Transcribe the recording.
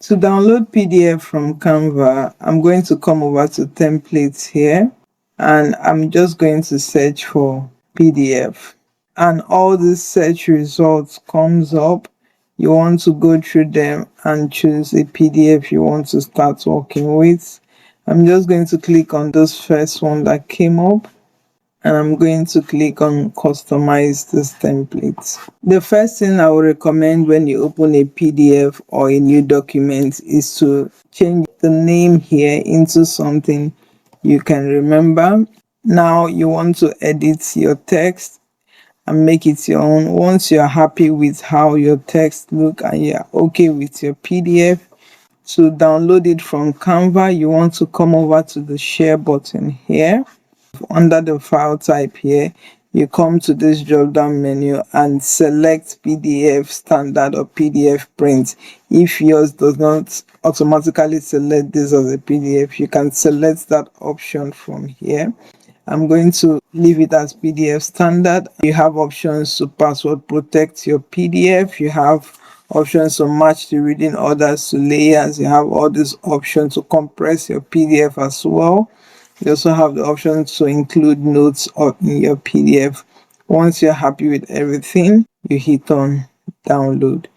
To download PDF from Canva, I'm going to come over to templates here, and I'm just going to search for PDF. And all these search results comes up. You want to go through them and choose a PDF you want to start working with. I'm just going to click on this first one that came up, and I'm going to click on customize this template. The first thing I would recommend when you open a PDF or a new document is to change the name here into something you can remember. Now you want to edit your text and make it your own. Once you're happy with how your text look and you're okay with your PDF, to download it from Canva, you want to come over to the share button here. Under the file type here, you come to this drop down menu and select PDF standard or PDF print. If yours does not automatically select this as a PDF, you can select that option from here. I'm going to leave it as PDF standard. You have options to password protect your PDF. You have options to match the reading orders to layers. You have all these options to compress your PDF as well. You also have the option to include notes in your PDF. Once you're happy with everything, you hit on download.